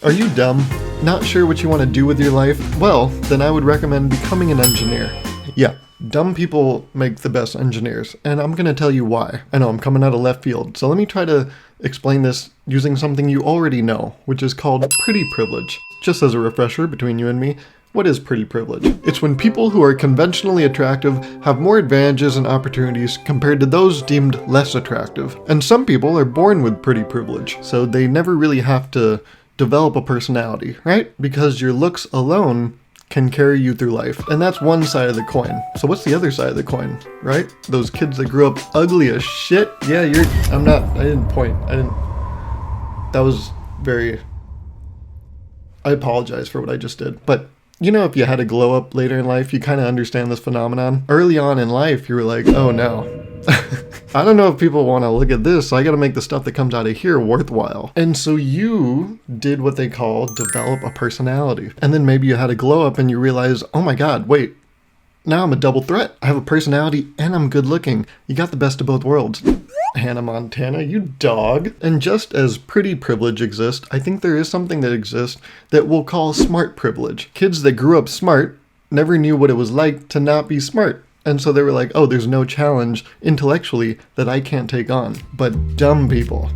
Are you dumb? Not sure what you want to do with your life? Well, then I would recommend becoming an engineer. Yeah, dumb people make the best engineers, and I'm going to tell you why. I know I'm coming out of left field, so let me try to explain this using something you already know, which is called pretty privilege. Just as a refresher between you and me, what is pretty privilege? It's when people who are conventionally attractive have more advantages and opportunities compared to those deemed less attractive. And some people are born with pretty privilege, so they never really have to develop a personality, right? Because your looks alone can carry you through life. And that's one side of the coin. So what's the other side of the coin, right? Those kids that grew up ugly as shit. Yeah, I apologize for what I just did. But you know, if you had a glow up later in life, you kind of understand this phenomenon. Early on in life, you were like, oh no. I don't know if people want to look at this, so I got to make the stuff that comes out of here worthwhile. And so you did what they call develop a personality. And then maybe you had a glow up and you realize, oh my God, wait, now I'm a double threat. I have a personality and I'm good looking. You got the best of both worlds. Hannah Montana, you dog. And just as pretty privilege exists, I think there is something that exists that we'll call smart privilege. Kids that grew up smart never knew what it was like to not be smart. And so they were like, oh, there's no challenge intellectually that I can't take on. But dumb people,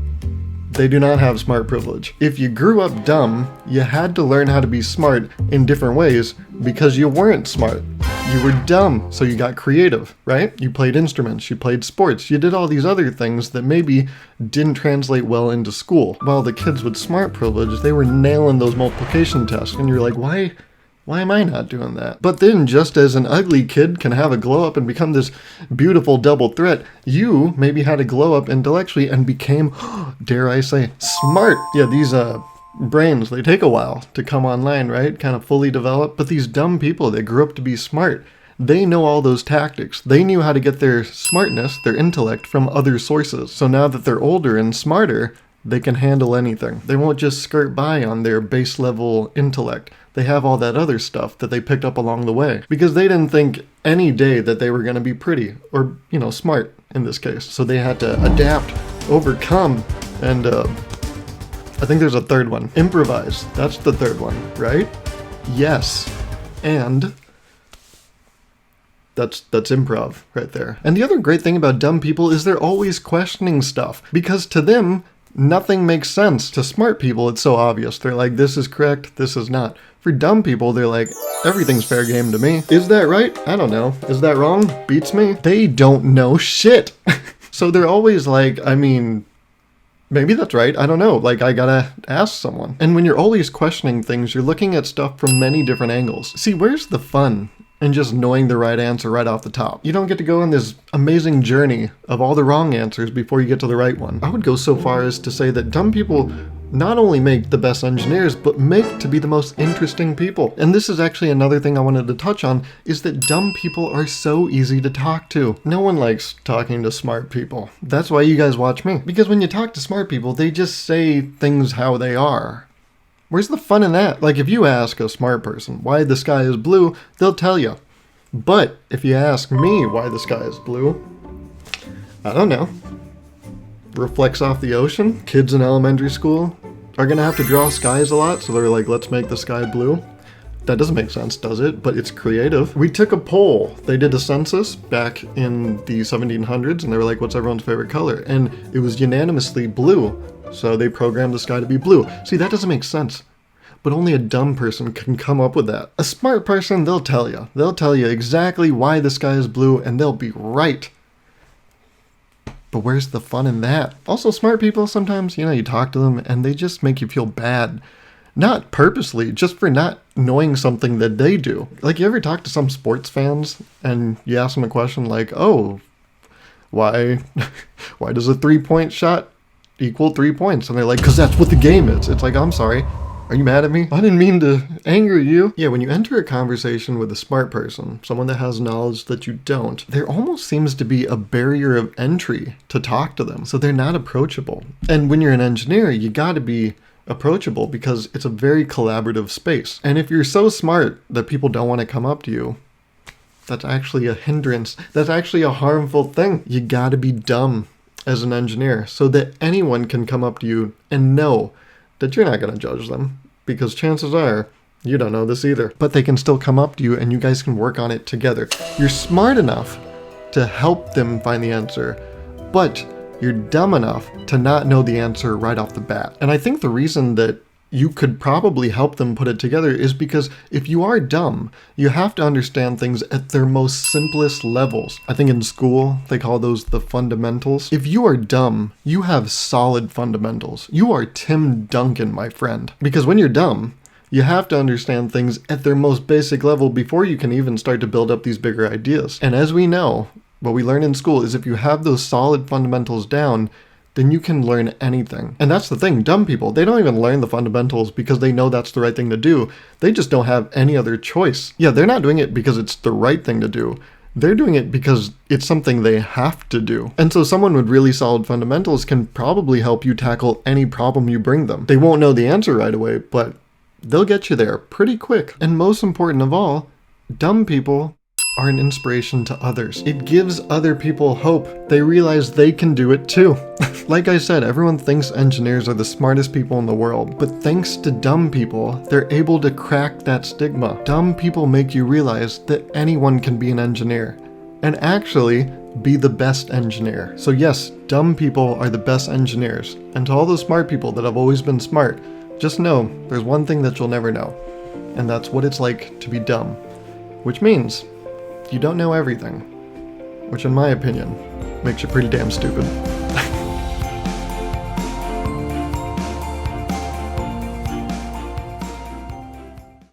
they do not have smart privilege. If you grew up dumb, you had to learn how to be smart in different ways because you weren't smart. You were dumb, so you got creative, right? You played instruments, you played sports, you did all these other things that maybe didn't translate well into school. While the kids with smart privilege, they were nailing those multiplication tests, and you're like, why am I not doing that? But then, just as an ugly kid can have a glow up and become this beautiful double threat, you maybe had a glow up intellectually and became, dare I say, smart. Yeah, these brains, they take a while to come online, right? Kind of fully develop. But these dumb people that grew up to be smart, they know all those tactics. They knew how to get their smartness, their intellect, from other sources. So now that they're older and smarter, they can handle anything. They won't just skirt by on their base level intellect. They have all that other stuff that they picked up along the way. Because they didn't think any day that they were going to be pretty or, smart in this case. So they had to adapt, overcome, and I think there's a third one. Improvise. That's the third one, right? Yes. And that's improv right there. And the other great thing about dumb people is they're always questioning stuff. Because to them, nothing makes sense. To smart people, it's so obvious. They're like, this is correct, this is not. For dumb people, they're like, everything's fair game to me. Is that right? I don't know. Is that wrong? Beats me. They don't know shit. So they're always like, maybe that's right. I don't know. Like, I gotta ask someone. And when you're always questioning things, you're looking at stuff from many different angles. See, where's the fun in just knowing the right answer right off the top? You don't get to go on this amazing journey of all the wrong answers before you get to the right one. I would go so far as to say that dumb people not only make the best engineers, but make to be the most interesting people. And this is actually another thing I wanted to touch on, is that dumb people are so easy to talk to. No one likes talking to smart people. That's why you guys watch me. Because when you talk to smart people, they just say things how they are. Where's the fun in that? Like, if you ask a smart person why the sky is blue, they'll tell you. But if you ask me why the sky is blue, I don't know. Reflects off the ocean. Kids in elementary school are gonna have to draw skies a lot, so they're like, let's make the sky blue. That doesn't make sense, does it? But it's creative. We took a poll. They did a census back in the 1700s, and they were like, what's everyone's favorite color? And it was unanimously blue. So they programmed the sky to be blue. See, that doesn't make sense. But only a dumb person can come up with that. A smart person, they'll tell you. They'll tell you exactly why the sky is blue, and they'll be right. But where's the fun in that? Also, smart people, sometimes, you talk to them, and they just make you feel bad. Not purposely, just for not knowing something that they do. Like, you ever talk to some sports fans, and you ask them a question like, oh, why does a 3-point shot equal 3 points? And they're like, because that's what the game is. It's like, I'm sorry. Are you mad at me? I didn't mean to anger you. Yeah, when you enter a conversation with a smart person, someone that has knowledge that you don't, there almost seems to be a barrier of entry to talk to them. So they're not approachable. And when you're an engineer, you gotta be approachable because it's a very collaborative space. And if you're so smart that people don't want to come up to you, that's actually a hindrance. That's actually a harmful thing. You gotta be dumb as an engineer so that anyone can come up to you and know that you're not going to judge them. because chances are you don't know this either. But they can still come up to you and you guys can work on it together. You're smart enough to help them find the answer, but you're dumb enough to not know the answer right off the bat. And I think the reason that you could probably help them put it together is because if you are dumb, you have to understand things at their most simplest levels. I think in school, they call those the fundamentals. If you are dumb, you have solid fundamentals. You are Tim Duncan, my friend. Because when you're dumb, you have to understand things at their most basic level before you can even start to build up these bigger ideas. And as we know, what we learn in school is if you have those solid fundamentals down, then you can learn anything. And that's the thing, dumb people, they don't even learn the fundamentals because they know that's the right thing to do. They just don't have any other choice. Yeah, they're not doing it because it's the right thing to do. They're doing it because it's something they have to do. And so someone with really solid fundamentals can probably help you tackle any problem you bring them. They won't know the answer right away, but they'll get you there pretty quick. And most important of all, dumb people are an inspiration to others. It gives other people hope. They realize they can do it too. Like I said, everyone thinks engineers are the smartest people in the world, but thanks to dumb people, they're able to crack that stigma. Dumb people make you realize that anyone can be an engineer, and actually be the best engineer. So yes, dumb people are the best engineers. And to all those smart people that have always been smart, just know there's one thing that you'll never know, and that's what it's like to be dumb. Which means you don't know everything, which in my opinion makes you pretty damn stupid.